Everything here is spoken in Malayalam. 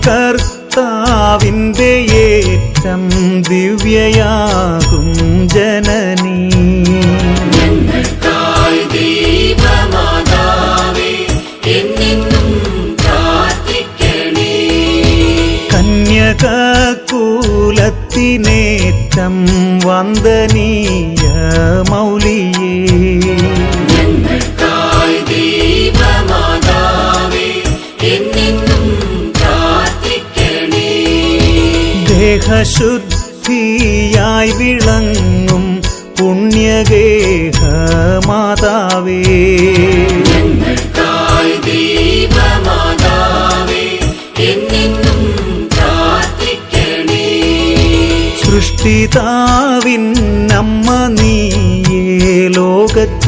കർത്താവിൻ്റെ ഏറ്റം ദിവ്യയാകും ജനനീ. ഞങ്ങൾക്കായി ദൈവമാതാവേ എന്നെന്നും പ്രാർത്ഥിക്കണേ. കന്യകകുലത്തിനേറ്റം വന്ദനീയ മൗലിയേ. ഞങ്ങൾക്കായി ദൈവമാതാവേ എന്നെന്നും പ്രാർത്ഥിക്കണേ. ദേഹശുദ്ധിയായി വിളങ്ങും പുണ്യഗേഹ മാതാവേ. ഞങ്ങൾക്കായി ദൈവമാതാവേ എന്നെന്നും പ്രാർത്ഥിക്കണേ. സൃഷ്ടിതാവിൻ അമ്മ നീയേ ലോകത്തിൽ